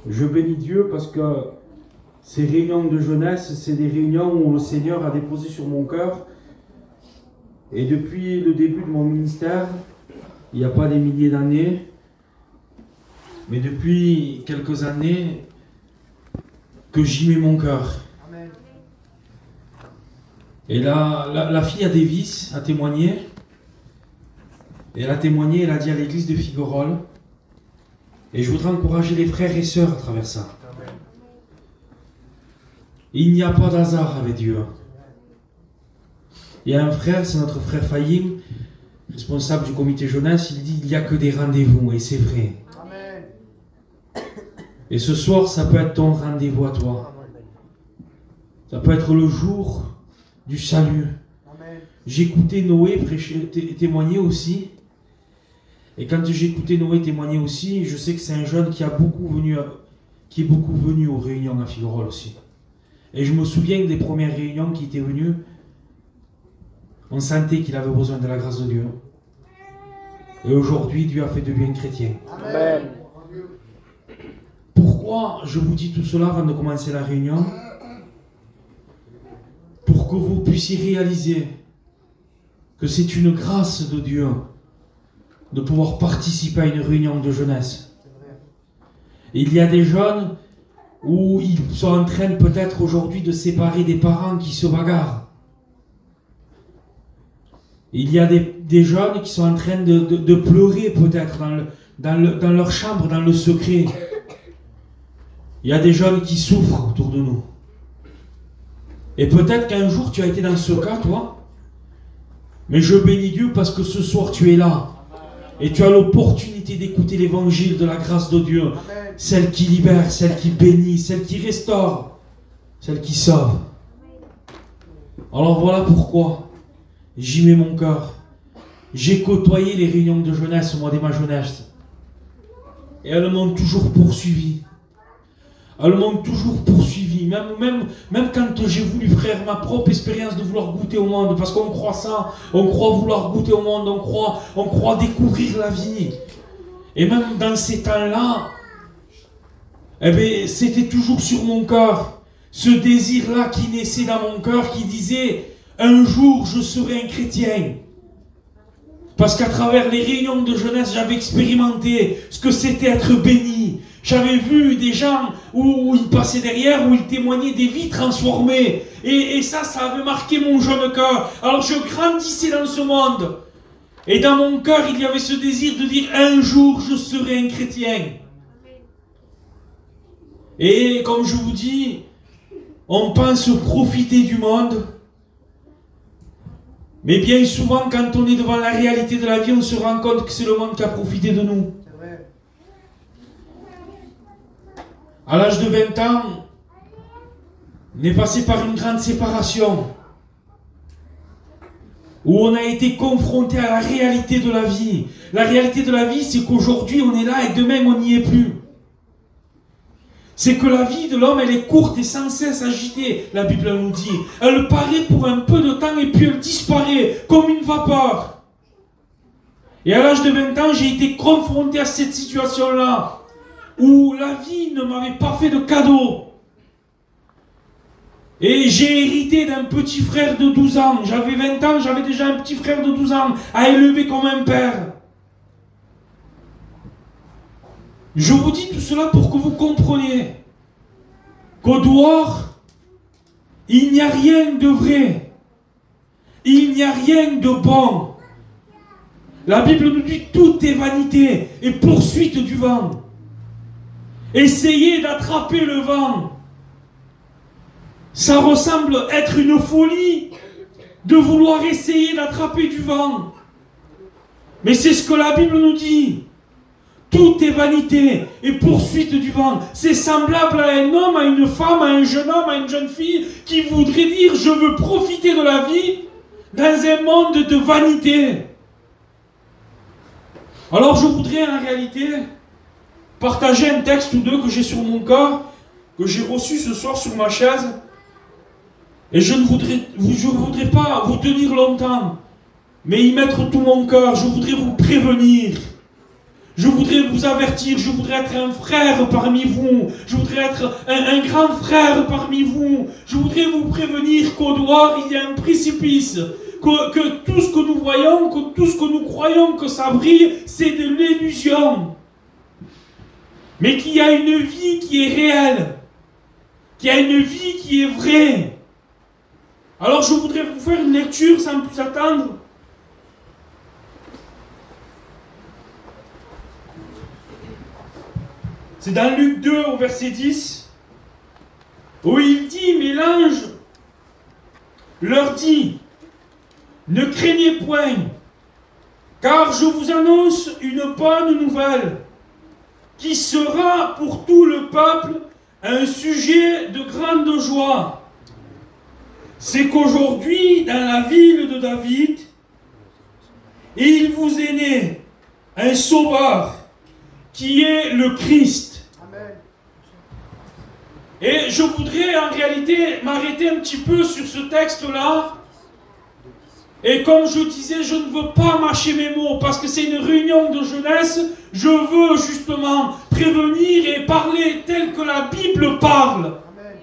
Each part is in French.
Je bénis Dieu parce que ces réunions de jeunesse, c'est des réunions où le Seigneur a déposé sur mon cœur. Et depuis le début de mon ministère, il n'y a pas des milliers d'années, mais depuis quelques années, que j'y mets mon cœur. Amen. Et la fille à Davis a témoigné. Et elle a témoigné, elle a dit à l'église de Figuerolles. Et je voudrais encourager les frères et sœurs à travers ça. Amen. Il n'y a pas d'hasard avec Dieu. Il y a un frère, c'est notre frère Fahim, responsable du comité jeunesse, il dit il n'y a que des rendez-vous, et c'est vrai. Amen. Et ce soir, ça peut être ton rendez-vous à toi. Ça peut être le jour du salut. Amen. J'écoutais Noé témoigner aussi. Et quand j'écoutais Noé témoigner aussi, je sais que c'est un jeune qui est beaucoup venu aux réunions à Figuerolles aussi. Et je me souviens des premières réunions qui étaient venues. On sentait qu'il avait besoin de la grâce de Dieu. Et aujourd'hui, Dieu a fait de lui un chrétien. Amen. Pourquoi je vous dis tout cela avant de commencer la réunion? Pour que vous puissiez réaliser que c'est une grâce de Dieu de pouvoir participer à une réunion de jeunesse. Et il y a des jeunes où ils sont en train peut-être aujourd'hui de séparer des parents qui se bagarrent. Il y a des jeunes qui sont en train de pleurer peut-être dans leur chambre, dans le secret. Il y a des jeunes qui souffrent autour de nous. Et peut-être qu'un jour tu as été dans ce cas, toi. Mais je bénis Dieu parce que ce soir tu es là. Et tu as l'opportunité d'écouter l'évangile de la grâce de Dieu. Amen. Celle qui libère, celle qui bénit, celle qui restaure, celle qui sauve. Alors voilà pourquoi j'y mets mon cœur. J'ai côtoyé les réunions de jeunesse au mois de ma jeunesse. Et elles m'ont toujours poursuivi. Elles m'ont toujours poursuivi. Même quand j'ai voulu, frère, ma propre expérience de vouloir goûter au monde. Parce qu'on croit ça. On croit vouloir goûter au monde. On croit découvrir la vie. Et même dans ces temps-là, eh bien, c'était toujours sur mon cœur. Ce désir-là qui naissait dans mon cœur, qui disait, un jour je serai un chrétien. Parce qu'à travers les réunions de jeunesse, j'avais expérimenté ce que c'était être béni. J'avais vu des gens où ils passaient derrière, où ils témoignaient des vies transformées. Et ça avait marqué mon jeune cœur. Alors je grandissais dans ce monde. Et dans mon cœur, il y avait ce désir de dire, un jour je serai un chrétien. Et comme je vous dis, on pense profiter du monde. Mais bien souvent, quand on est devant la réalité de la vie, on se rend compte que c'est le monde qui a profité de nous. C'est vrai. À l'âge de 20 ans, on est passé par une grande séparation. Où on a été confronté à la réalité de la vie. La réalité de la vie, c'est qu'aujourd'hui, on est là et demain, on n'y est plus. C'est que la vie de l'homme, elle est courte et sans cesse agitée, la Bible nous dit. Elle paraît pour un peu de temps et puis elle disparaît comme une vapeur. Et à l'âge de 20 ans, j'ai été confronté à cette situation-là, où la vie ne m'avait pas fait de cadeau. Et j'ai hérité d'un petit frère de 12 ans. J'avais 20 ans, j'avais déjà un petit frère de 12 ans à élever comme un père. Je vous dis tout cela pour que vous compreniez qu'au dehors, il n'y a rien de vrai. Il n'y a rien de bon. La Bible nous dit tout est vanité et poursuite du vent. Essayez d'attraper le vent. Ça ressemble être une folie de vouloir essayer d'attraper du vent. Mais c'est ce que la Bible nous dit. Tout est vanité et poursuite du vent. C'est semblable à un homme, à une femme, à un jeune homme, à une jeune fille qui voudrait dire « Je veux profiter de la vie dans un monde de vanité. » Alors je voudrais en réalité partager un texte ou deux que j'ai sur mon cœur, que j'ai reçu ce soir sur ma chaise. Et je ne voudrais pas vous tenir longtemps, mais y mettre tout mon cœur. Je voudrais vous prévenir. Je voudrais vous avertir, je voudrais être un frère parmi vous, je voudrais être un grand frère parmi vous, je voudrais vous prévenir qu'au dehors il y a un précipice, que tout ce que nous voyons, que tout ce que nous croyons que ça brille, c'est de l'illusion. Mais qu'il y a une vie qui est réelle, qu'il y a une vie qui est vraie. Alors je voudrais vous faire une lecture sans plus attendre. C'est dans Luc 2 au verset 10, où il dit, mais l'ange leur dit, ne craignez point, car je vous annonce une bonne nouvelle, qui sera pour tout le peuple un sujet de grande joie. C'est qu'aujourd'hui, dans la ville de David, il vous est né un sauveur, qui est le Christ. Amen. Et je voudrais en réalité m'arrêter un petit peu sur ce texte-là. Et comme je disais, je ne veux pas mâcher mes mots parce que c'est une réunion de jeunesse. Je veux justement prévenir et parler tel que la Bible parle. Amen.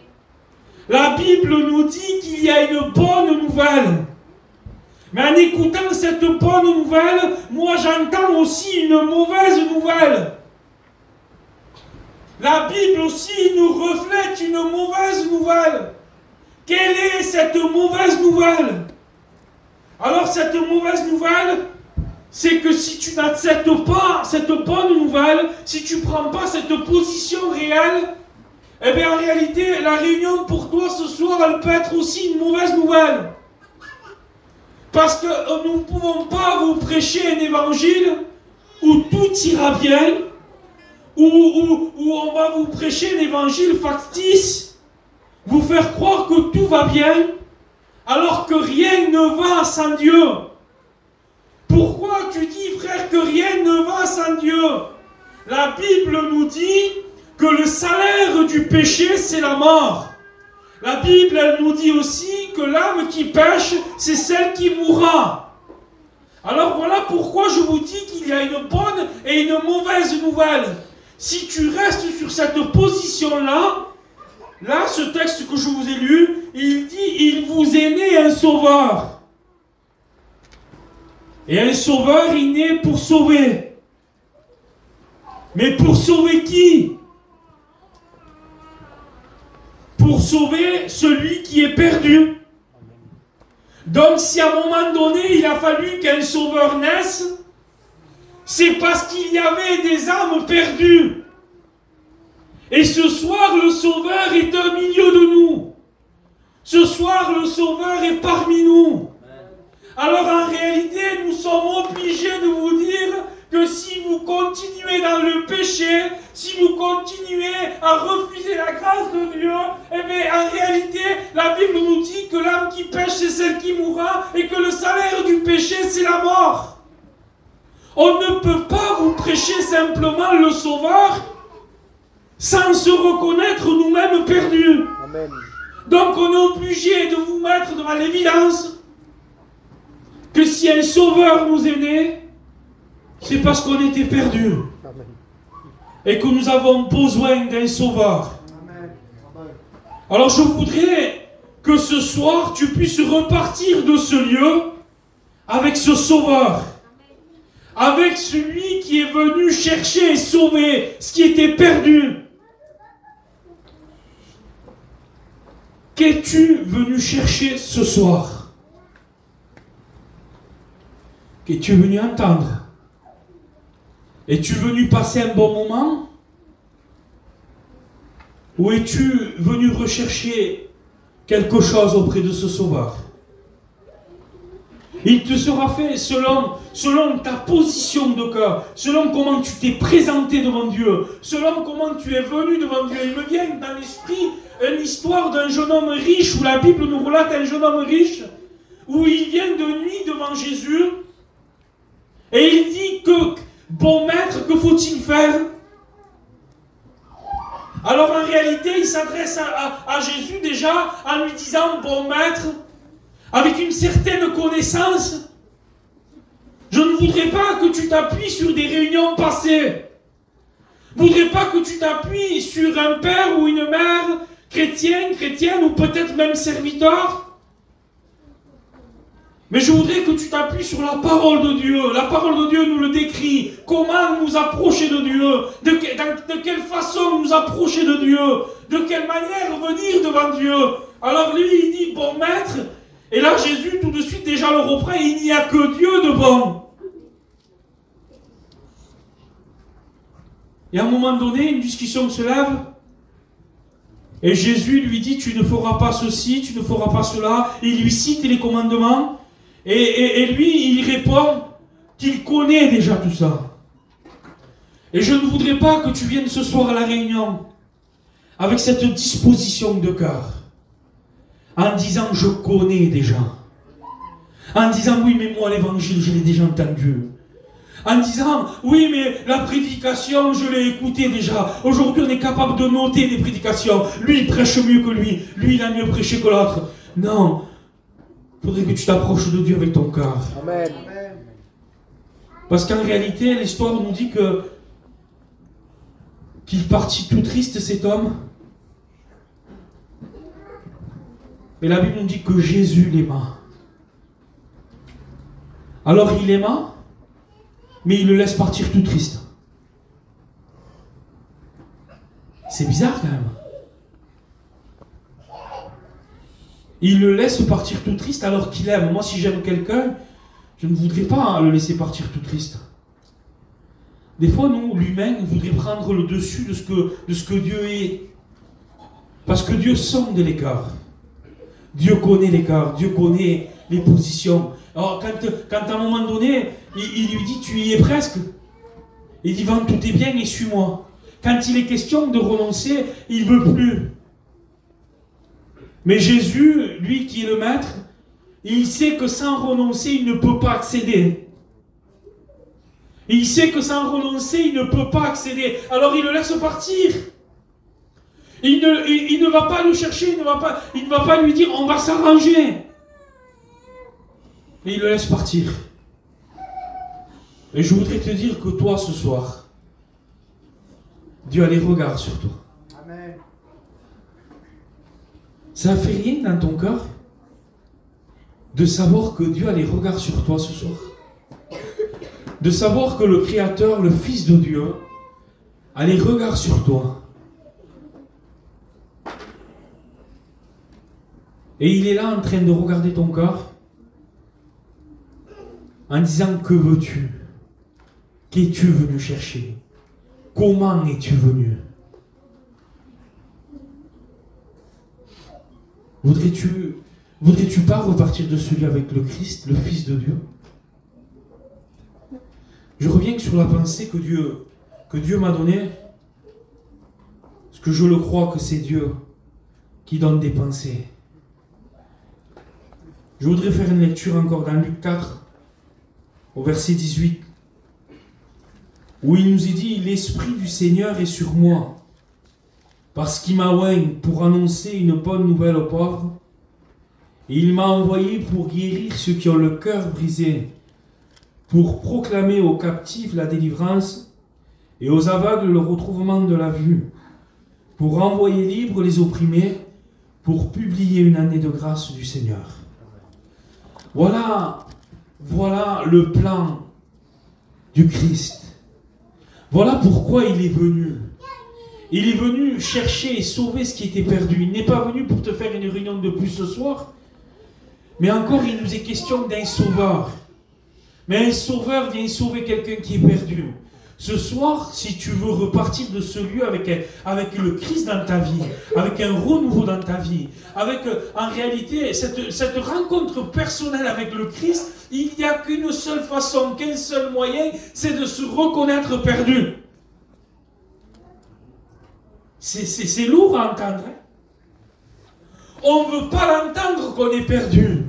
La Bible nous dit qu'il y a une bonne nouvelle. Mais en écoutant cette bonne nouvelle, moi j'entends aussi une mauvaise nouvelle. La Bible aussi nous reflète une mauvaise nouvelle. Quelle est cette mauvaise nouvelle? Alors cette mauvaise nouvelle, c'est que si tu n'acceptes pas cette bonne nouvelle, si tu ne prends pas cette position réelle, eh bien en réalité, la réunion pour toi ce soir, elle peut être aussi une mauvaise nouvelle. Parce que nous ne pouvons pas vous prêcher un évangile où tout ira bien, où on va vous prêcher un évangile factice, vous faire croire que tout va bien, alors que rien ne va sans Dieu. Pourquoi tu dis, frère, que rien ne va sans Dieu? La Bible nous dit que le salaire du péché, c'est la mort. La Bible, elle nous dit aussi que l'âme qui pêche, c'est celle qui mourra. Alors voilà pourquoi je vous dis qu'il y a une bonne et une mauvaise nouvelle. Si tu restes sur cette position-là, là, ce texte que je vous ai lu, il dit, il vous est né un sauveur. Et un sauveur, il naît pour sauver. Mais pour sauver qui? Pour sauver celui qui est perdu. Donc si à un moment donné, il a fallu qu'un sauveur naisse, c'est parce qu'il y avait des âmes perdues. Et ce soir, le Sauveur est au milieu de nous. Ce soir, le Sauveur est parmi nous. Alors en réalité, nous sommes obligés de vous dire que si vous continuez dans le péché, si vous continuez à refuser la grâce de Dieu, eh bien en réalité, la Bible nous dit que l'âme qui pêche, c'est celle qui mourra, et que le salaire du péché, c'est la mort. On ne peut pas vous prêcher simplement le Sauveur sans se reconnaître nous-mêmes perdus. Amen. Donc on est obligé de vous mettre devant l'évidence que si un Sauveur nous est né, c'est parce qu'on était perdus. Amen. Et que nous avons besoin d'un Sauveur. Amen. Alors je voudrais que ce soir tu puisses repartir de ce lieu avec ce Sauveur. Avec celui qui est venu chercher et sauver ce qui était perdu. Qu'es-tu venu chercher ce soir? Qu'es-tu venu entendre? Es-tu venu passer un bon moment? Ou es-tu venu rechercher quelque chose auprès de ce Sauveur? Il te sera fait selon ta position de cœur, selon comment tu t'es présenté devant Dieu, selon comment tu es venu devant Dieu. Il me vient dans l'esprit une histoire d'un jeune homme riche, où la Bible nous relate un jeune homme riche, où il vient de nuit devant Jésus, et il dit que, bon maître, que faut-il faire? Alors en réalité, il s'adresse à Jésus déjà en lui disant, bon maître, avec une certaine connaissance, Je ne voudrais pas que tu t'appuies sur des réunions passées. Je ne voudrais pas que tu t'appuies sur un père ou une mère chrétienne ou peut-être même serviteur. Mais je voudrais que tu t'appuies sur la parole de Dieu. La parole de Dieu nous le décrit. Comment nous approcher de Dieu. De quelle façon nous approcher de Dieu. De quelle manière venir devant Dieu. Alors lui, il dit, bon maître. Et là, Jésus, tout de suite, déjà le reprend. Il n'y a que Dieu de bon. Et à un moment donné, une discussion se lève. Et Jésus lui dit, tu ne feras pas ceci, tu ne feras pas cela. Il lui cite les commandements. Et lui, il répond qu'il connaît déjà tout ça. Et je ne voudrais pas que tu viennes ce soir à la réunion avec cette disposition de cœur. En disant, je connais déjà. En disant, oui, mais moi, l'évangile, je l'ai déjà entendu. En disant, oui, mais la prédication, je l'ai écoutée déjà. Aujourd'hui, on est capable de noter des prédications. Lui, il prêche mieux que lui. Lui, il a mieux prêché que l'autre. Non. Il faudrait que tu t'approches de Dieu avec ton cœur. Amen. Parce qu'en réalité, l'histoire nous dit qu'il partit tout triste, cet homme. Et la Bible nous dit que Jésus l'aima. Alors il l'aima, mais il le laisse partir tout triste. C'est bizarre quand même. Il le laisse partir tout triste alors qu'il aime. Moi, si j'aime quelqu'un, je ne voudrais pas le laisser partir tout triste. Des fois, nous, l'humain, voudrait prendre le dessus de ce que Dieu est. Parce que Dieu sonde les cœurs. Dieu connaît les cœurs. Dieu connaît les positions. Alors, quand à un moment donné, il lui dit, tu y es presque. Il dit, vends tous tes biens et suis-moi. Quand il est question de renoncer, il ne veut plus. Mais Jésus, lui qui est le maître, il sait que sans renoncer, il ne peut pas accéder. Il sait que sans renoncer, il ne peut pas accéder. Alors il le laisse partir. Il ne va pas le chercher, il ne va pas lui dire on va s'arranger. Et il le laisse partir. Et je voudrais te dire que toi, ce soir, Dieu a les regards sur toi. Amen. Ça ne fait rien dans ton cœur de savoir que Dieu a les regards sur toi ce soir. De savoir que le Créateur, le Fils de Dieu, a les regards sur toi. Et il est là en train de regarder ton cœur en disant, que veux-tu? Qu'es-tu venu chercher? Comment es-tu venu? Voudrais-tu pas repartir de celui avec le Christ, le Fils de Dieu? Je reviens sur la pensée que Dieu m'a donnée, parce que je le crois que c'est Dieu qui donne des pensées. Je voudrais faire une lecture encore dans Luc 4, au verset 18, où il nous est dit, l'Esprit du Seigneur est sur moi, parce qu'il m'a oint pour annoncer une bonne nouvelle aux pauvres, et il m'a envoyé pour guérir ceux qui ont le cœur brisé, pour proclamer aux captifs la délivrance, et aux aveugles le retrouvement de la vue, pour envoyer libres les opprimés, pour publier une année de grâce du Seigneur. Voilà le plan du Christ. Voilà pourquoi il est venu. Il est venu chercher et sauver ce qui était perdu. Il n'est pas venu pour te faire une réunion de plus ce soir, mais encore il nous est question d'un sauveur. Mais un sauveur vient sauver quelqu'un qui est perdu. Ce soir, si tu veux repartir de ce lieu avec le Christ dans ta vie, avec un renouveau dans ta vie, avec en réalité cette rencontre personnelle avec le Christ, il n'y a qu'une seule façon, qu'un seul moyen, c'est de se reconnaître perdu. C'est lourd à entendre. Hein? On ne veut pas l'entendre qu'on est perdu.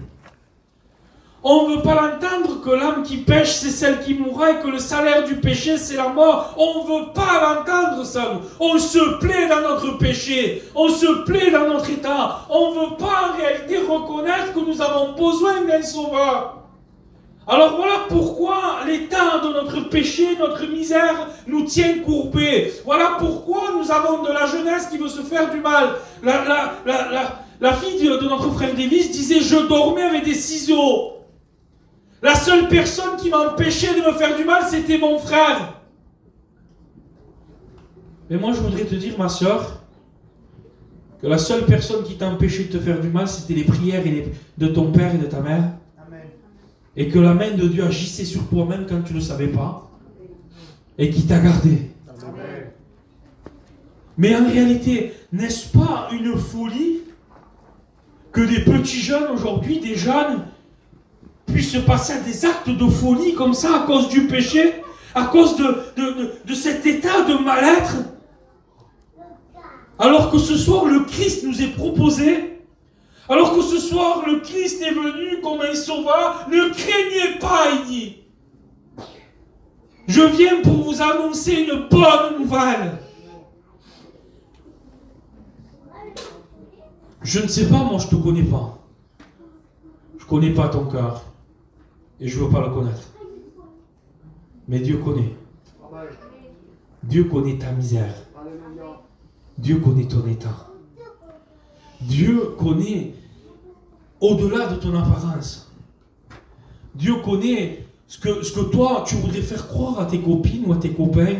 On ne veut pas l'entendre que l'âme qui pêche, c'est celle qui mourra et que le salaire du péché, c'est la mort. On ne veut pas l'entendre, ça. On se plaît dans notre péché. On se plaît dans notre état. On ne veut pas en réalité reconnaître que nous avons besoin d'un sauveur. Alors voilà pourquoi l'état de notre péché, notre misère nous tient courbés. Voilà pourquoi nous avons de la jeunesse qui veut se faire du mal. La fille de notre frère Davis disait « Je dormais avec des ciseaux. La seule personne qui m'empêchait de me faire du mal, c'était mon frère. » Mais moi je voudrais te dire, ma soeur, que la seule personne qui t'a empêché de te faire du mal, c'était les prières de ton père et de ta mère. Et que la main de Dieu agissait sur toi même quand tu ne le savais pas. Et qui t'a gardé. Amen. Mais en réalité, n'est-ce pas une folie que des petits jeunes aujourd'hui, des jeunes, puissent passer à des actes de folie comme ça à cause du péché, à cause de cet état de mal-être, alors que ce soir le Christ nous est proposé. Alors que ce soir, le Christ est venu comme un sauveur, ne craignez pas, il dit. Je viens pour vous annoncer une bonne nouvelle. Je ne sais pas, moi je ne te connais pas. Je ne connais pas ton cœur. Et je ne veux pas le connaître. Mais Dieu connaît. Dieu connaît ta misère. Dieu connaît ton état. Dieu connaît au-delà de ton apparence. Dieu connaît ce que toi, tu voudrais faire croire à tes copines ou à tes copains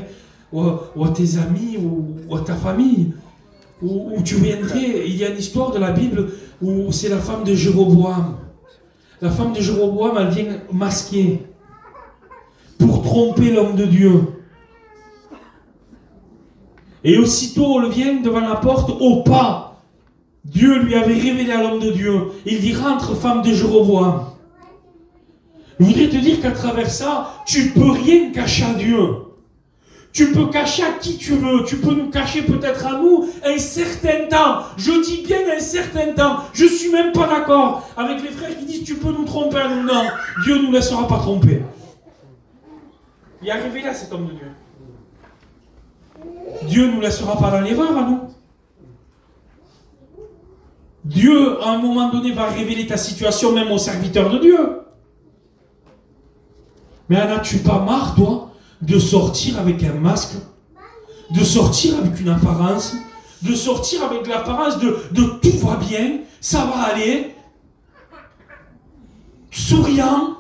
ou à tes amis ou à ta famille. Où tu viendrais, il y a une histoire de la Bible où c'est la femme de Jéroboam. La femme de Jéroboam, elle vient masquer pour tromper l'homme de Dieu. Et aussitôt, elle vient devant la porte au pas. Dieu lui avait révélé à l'homme de Dieu. Il dit, rentre, femme de Jéroboam. Je voudrais te dire qu'à travers ça, tu ne peux rien cacher à Dieu. Tu peux cacher à qui tu veux. Tu peux nous cacher peut-être à nous un certain temps. Je dis bien un certain temps. Je ne suis même pas d'accord avec les frères qui disent, tu peux nous tromper à nous. Non, Dieu ne nous laissera pas tromper. Il est arrivé là, cet homme de Dieu. Dieu ne nous laissera pas dans l'erreur à nous. Dieu, à un moment donné, va révéler ta situation même aux serviteurs de Dieu. Mais en as-tu pas marre, toi, de sortir avec un masque, de sortir avec une apparence, de sortir avec l'apparence de tout va bien, ça va aller, souriant,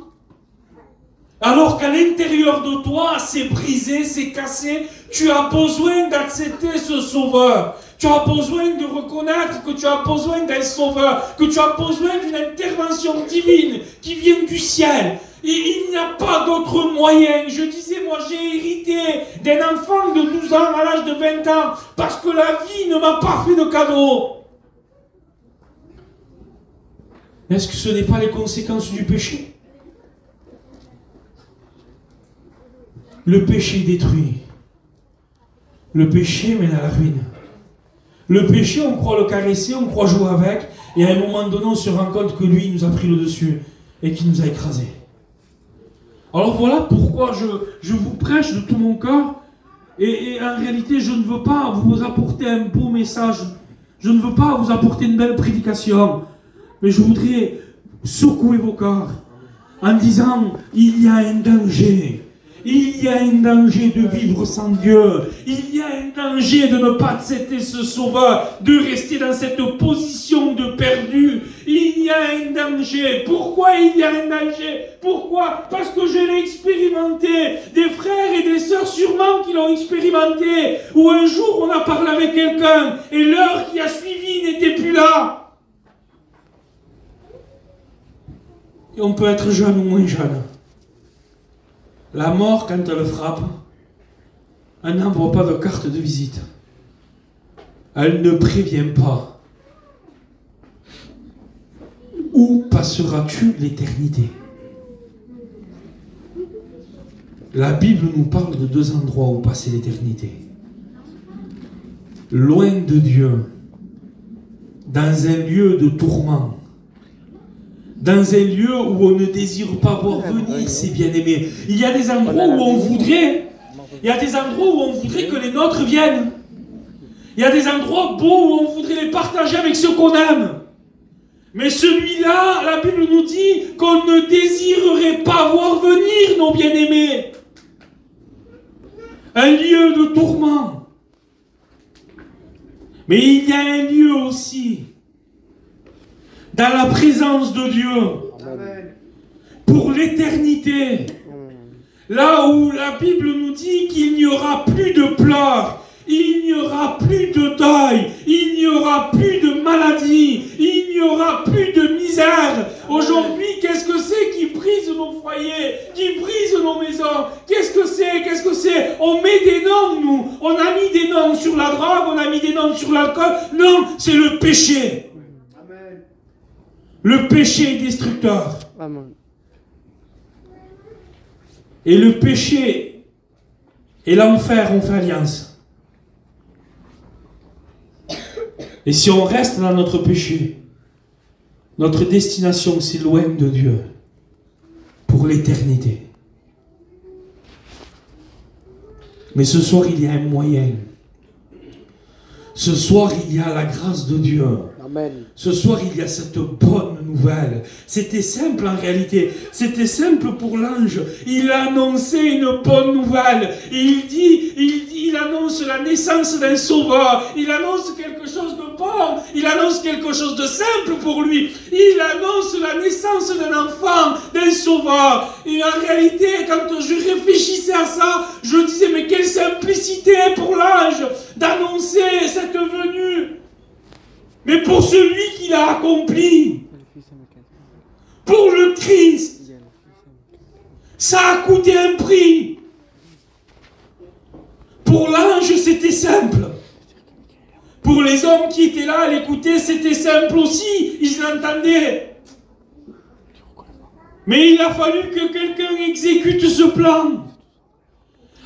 alors qu'à l'intérieur de toi, c'est brisé, c'est cassé, tu as besoin d'accepter ce sauveur. Tu as besoin de reconnaître que tu as besoin d'un sauveur, que tu as besoin d'une intervention divine qui vient du ciel. Et il n'y a pas d'autre moyen. Je disais, moi j'ai hérité d'un enfant de 12 ans à l'âge de 20 ans parce que la vie ne m'a pas fait de cadeau. Est-ce que ce n'est pas les conséquences du péché? Le péché détruit. Le péché mène à la ruine. Le péché, on croit le caresser, on croit jouer avec, et à un moment donné, on se rend compte que lui, il nous a pris le dessus, et qu'il nous a écrasés. Alors voilà pourquoi je vous prêche de tout mon cœur, et en réalité, je ne veux pas vous apporter un beau message, je ne veux pas vous apporter une belle prédication, mais je voudrais secouer vos cœurs, en disant, il y a un danger. Il y a un danger de vivre sans Dieu. Il y a un danger de ne pas accepter ce sauveur, de rester dans cette position de perdu. Il y a un danger. Pourquoi il y a un danger? Pourquoi? Parce que je l'ai expérimenté. Des frères et des sœurs sûrement qui l'ont expérimenté. Où un jour on a parlé avec quelqu'un et l'heure qui a suivi n'était plus là. Et on peut être jeune ou moins jeune. La mort, quand elle frappe, elle n'envoie pas de carte de visite. Elle ne prévient pas. Où passeras-tu l'éternité? La Bible nous parle de deux endroits où passer l'éternité. Loin de Dieu, dans un lieu de tourment, dans un lieu où on ne désire pas voir venir ses bien-aimés. Il y a des endroits où on voudrait, que les nôtres viennent. Il y a des endroits beaux où on voudrait les partager avec ceux qu'on aime. Mais celui-là, la Bible nous dit qu'on ne désirerait pas voir venir nos bien-aimés. Un lieu de tourment. Mais il y a un lieu aussi, dans la présence de Dieu, pour l'éternité. Là où la Bible nous dit qu'il n'y aura plus de pleurs, il n'y aura plus de deuil, il n'y aura plus de maladie, il n'y aura plus de misère. Aujourd'hui, qu'est-ce que c'est qui brise nos foyers, qui brise nos maisons? Qu'est-ce que c'est? On met des noms, nous. On a mis des noms sur la drogue, on a mis des noms sur l'alcool. Non, c'est le péché. Amen. Le péché est destructeur. Amen. Et le péché et l'enfer ont fait alliance. Et si on reste dans notre péché, notre destination s'éloigne de Dieu pour l'éternité. Mais ce soir, il y a un moyen. Ce soir, il y a la grâce de Dieu. Amen. Ce soir, il y a cette bonne nouvelle. C'était simple en réalité. C'était simple pour l'ange. Il a annoncé une bonne nouvelle. Et il annonce la naissance d'un sauveur. Il annonce quelque chose de bon. Il annonce quelque chose de simple pour lui. Il annonce la naissance d'un enfant, d'un sauveur. Et en réalité, quand je réfléchissais à ça, je disais, mais quelle simplicité pour l'ange d'annoncer cette venue. Mais pour celui qui l'a accompli, pour le Christ, ça a coûté un prix. Pour l'ange, c'était simple. Pour les hommes qui étaient là à l'écouter, c'était simple aussi. Ils l'entendaient. Mais il a fallu que quelqu'un exécute ce plan.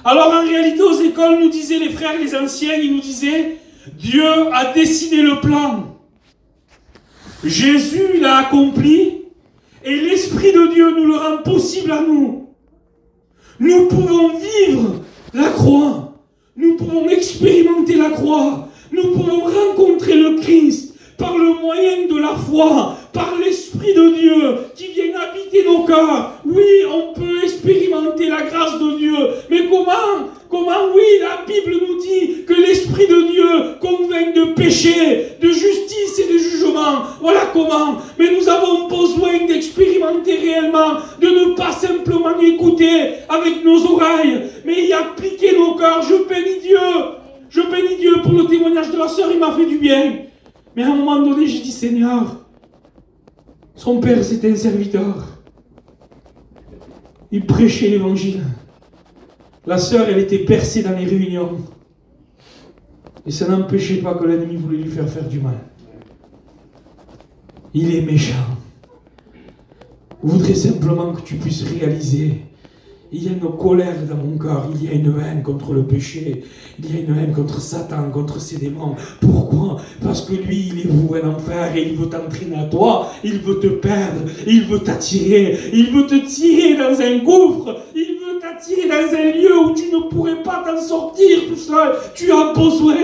Alors en réalité, aux écoles, nous disaient les frères, les anciens, ils nous disaient, Dieu a dessiné le plan. Jésus l'a accompli et l'Esprit de Dieu nous le rend possible à nous. Nous pouvons vivre la croix. Nous pouvons expérimenter la croix. Nous pouvons rencontrer le Christ par le moyen de la foi, par l'Esprit de Dieu qui vient habiter nos cœurs. Oui, on peut expérimenter la grâce de Dieu. Mais comment? Oui, la Bible nous dit que l'Esprit de Dieu convainc de péché, de justice et de jugement. Voilà comment. Mais nous avons besoin d'expérimenter réellement, de ne pas simplement écouter avec nos oreilles, mais y appliquer nos cœurs. Je bénis Dieu. Je bénis Dieu pour le témoignage de la sœur, il m'a fait du bien. Mais à un moment donné, j'ai dit, Seigneur, son père c'était un serviteur. Il prêchait l'évangile. La sœur, elle était percée dans les réunions. Et ça n'empêchait pas que l'ennemi voulait lui faire du mal. Il est méchant. Je voudrais simplement que tu puisses réaliser. Il y a une colère dans mon cœur, il y a une haine contre le péché, il y a une haine contre Satan, contre ses démons. Pourquoi? Parce que lui, il est voué en enfer et il veut t'entraîner à toi, il veut te perdre, il veut t'attirer, il veut te tirer dans un gouffre, il veut t'attirer dans un lieu où tu ne pourrais pas t'en sortir tout seul. Tu as besoin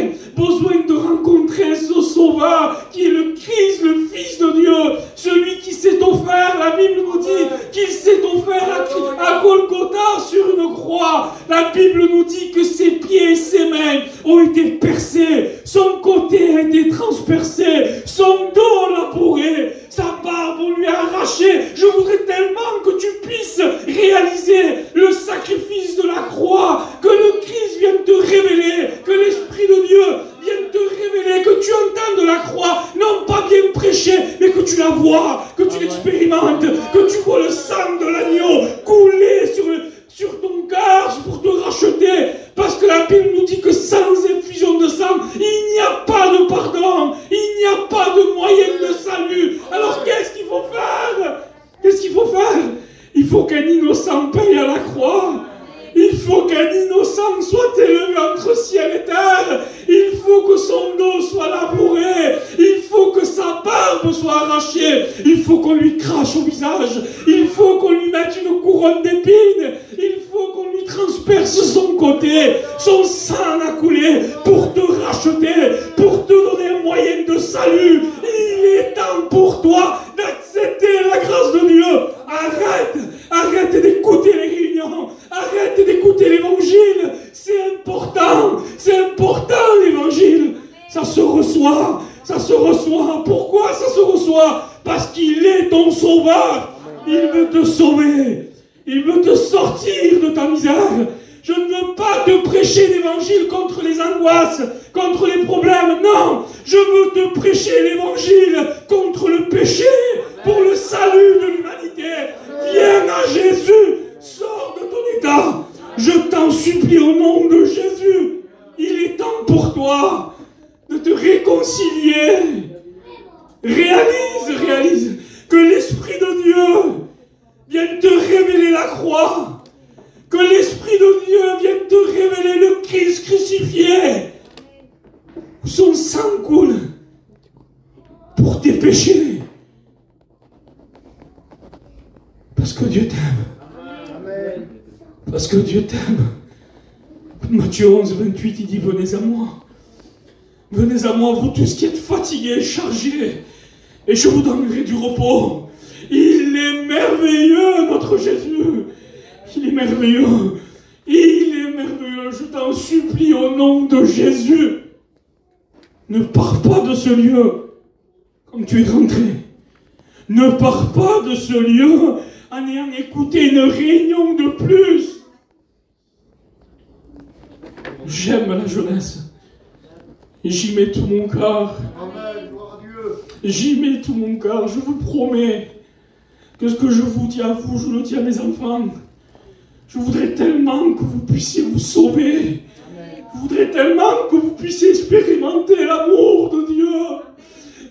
de rencontrer ce sauveur qui est le Christ, le Fils de Dieu, celui qui s'est offert, la Bible nous dit qu'il s'est offert à Golgotha sur une croix. La Bible nous dit que ses pieds et ses mains ont été percés, son côté a été transpercé, son dos labouré, sa barbe on lui a arraché. Je voudrais tellement que tu puisses réaliser le sacrifice de la croix, que le Christ vienne te révéler, que l'Esprit de Dieu vienne te révéler, que tu entendes la croix, non pas bien prêchée, mais que tu la vois, que tu l'expérimentes, que tu vois le sang de l'agneau couler sur ton cœur pour te racheter. Parce que la Bible nous dit que sans infusion de sang, il n'y a pas de pardon, il n'y a pas de moyen de salut. Alors qu'est-ce qu'il faut faire? Qu'est-ce qu'il faut faire? Il faut qu'un innocent paye à la croix. Il faut qu'un innocent soit élevé entre ciel et terre. Il faut que son dos soit labouré. Il faut que sa barbe soit arrachée. Il faut qu'on lui crache au visage. Il faut qu'on lui mette une couronne d'épines. Il faut qu'on lui transperce son côté. Son sang a coulé pour te racheter, pour te donner un moyen de salut. Il est temps pour toi Ça se reçoit. Ça se reçoit. Pourquoi ça se reçoit? Parce qu'il est ton sauveur. Il veut te sauver. Il veut te sortir de ta misère. Je ne veux pas te prêcher l'évangile contre les angoisses, contre les problèmes. Non, je veux te prêcher l'évangile contre le péché, pour le salut de l'humanité. Viens à Jésus. Sors de ton état. Je t'en supplie au nom de Jésus. Il est temps pour toi de te réconcilier. Réalise que l'Esprit de Dieu vienne te révéler la croix. Que l'Esprit de Dieu vienne te révéler le Christ crucifié. Où son sang coule pour tes péchés. Parce que Dieu t'aime. Parce que Dieu t'aime. Matthieu 11, 28, il dit, venez à moi. Venez à moi, vous tous qui êtes fatigués, chargés, et je vous donnerai du repos. Il est merveilleux, notre Jésus. Il est merveilleux. Il est merveilleux. Je t'en supplie au nom de Jésus. Ne pars pas de ce lieu comme tu es rentré. Ne pars pas de ce lieu en ayant écouté une réunion de plus. J'aime la jeunesse. J'y mets tout mon cœur. Amen, gloire à Dieu. J'y mets tout mon cœur. Je vous promets que ce que je vous dis à vous, je le dis à mes enfants. Je voudrais tellement que vous puissiez vous sauver. Je voudrais tellement que vous puissiez expérimenter l'amour de Dieu.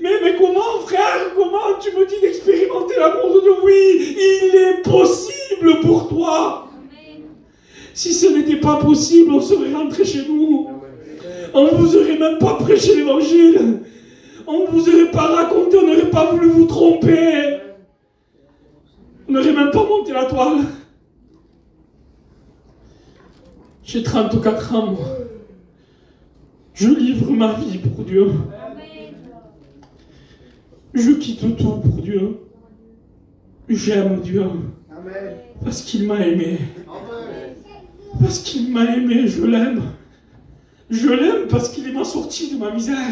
Mais comment, frère, comment tu me dis d'expérimenter l'amour de Dieu? Oui, il est possible pour toi. Si ce n'était pas possible, on serait rentré chez nous. On ne vous aurait même pas prêché l'évangile. On ne vous aurait pas raconté, on n'aurait pas voulu vous tromper. On n'aurait même pas monté la toile. J'ai 34 ans, moi. Je livre ma vie pour Dieu. Je quitte tout pour Dieu. J'aime Dieu. Parce qu'il m'a aimé. Parce qu'il m'a aimé, je l'aime. Je l'aime parce qu'il m'a sorti de ma misère.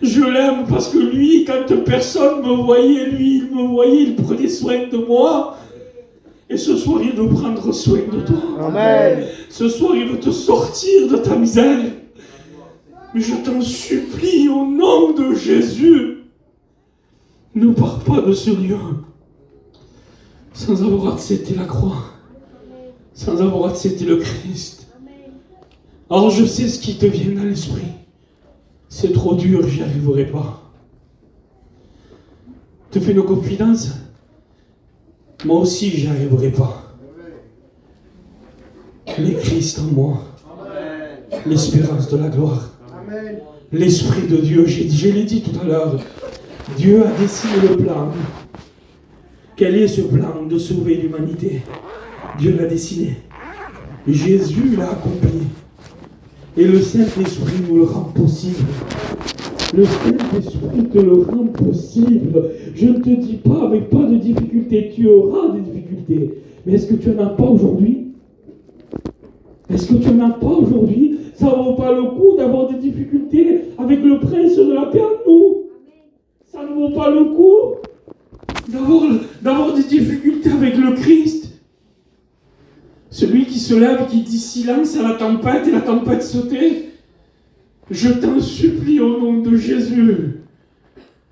Je l'aime parce que lui, quand personne me voyait, lui, il me voyait, il prenait soin de moi. Et ce soir, il veut prendre soin de toi. Amen. Ce soir, il veut te sortir de ta misère. Mais je t'en supplie, au nom de Jésus, ne pars pas de ce lieu sans avoir accepté la croix, sans avoir accepté le Christ. Alors je sais ce qui te vient à l'esprit. C'est trop dur, j'y arriverai pas. Te fais nos confidences. Moi aussi, j'y arriverai pas. Mais Christ en moi, l'espérance de la gloire, l'Esprit de Dieu, je l'ai dit tout à l'heure, Dieu a dessiné le plan. Quel est ce plan de sauver l'humanité? Dieu l'a dessiné. Jésus l'a accompli. Et le Saint-Esprit nous le rend possible. Le Saint-Esprit te le rend possible. Je ne te dis pas avec pas de difficultés. Tu auras des difficultés. Mais est-ce que tu n'en as pas aujourd'hui? Est-ce que tu n'en as pas aujourd'hui? Ça ne vaut pas le coup d'avoir des difficultés avec le prince de la paix en nous. Ça ne vaut pas le coup d'avoir des difficultés avec le Christ. Celui qui se lève, qui dit silence à la tempête et la tempête se tait. Je t'en supplie au nom de Jésus.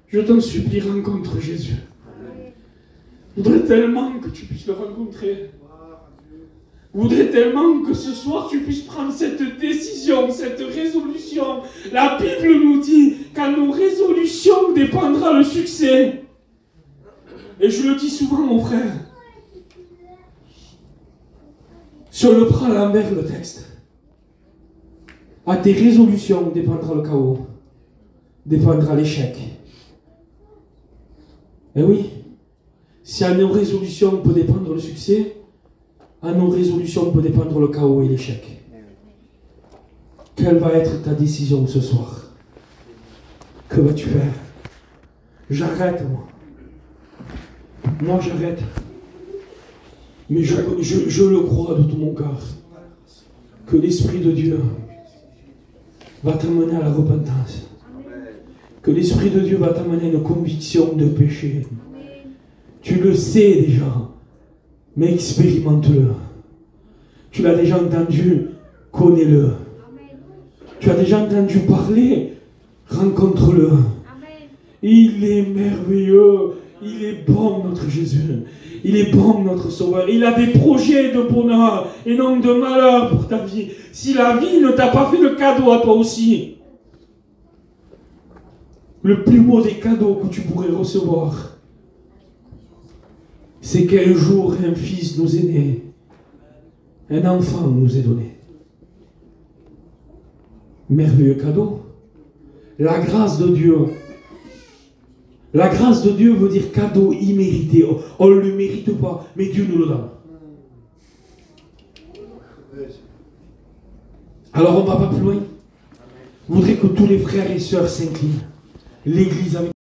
Je t'en supplie, rencontre Jésus. Je voudrais tellement que tu puisses le rencontrer. Je voudrais tellement que ce soir tu puisses prendre cette décision, cette résolution. La Bible nous dit qu'à nos résolutions dépendra le succès. Et je le dis souvent, mon frère. Si on le prend à l'envers, le texte. À tes résolutions dépendra le chaos, dépendra l'échec. Et oui, si à nos résolutions peut dépendre le succès, à nos résolutions peut dépendre le chaos et l'échec. Quelle va être ta décision ce soir? Que vas-tu faire? J'arrête, moi. Moi, j'arrête. Mais je le crois de tout mon cœur. Que l'Esprit de Dieu va t'amener à la repentance. que l'Esprit de Dieu va t'amener une conviction de péché. Tu le sais déjà, mais expérimente-le. Tu l'as déjà entendu, connais-le. Tu as déjà entendu parler, rencontre-le. Il est merveilleux, il est bon notre Jésus. Il est bon notre Sauveur. Il a des projets de bonheur et non de malheur pour ta vie. Si la vie ne t'a pas fait le cadeau à toi aussi, le plus beau des cadeaux que tu pourrais recevoir, c'est qu'un jour un fils nous est né, un enfant nous est donné. Merveilleux cadeau. La grâce de Dieu. La grâce de Dieu veut dire cadeau immérité. On ne le mérite pas, mais Dieu nous le donne. Alors on ne va pas plus loin. Je voudrais que tous les frères et sœurs s'inclinent. L'église avec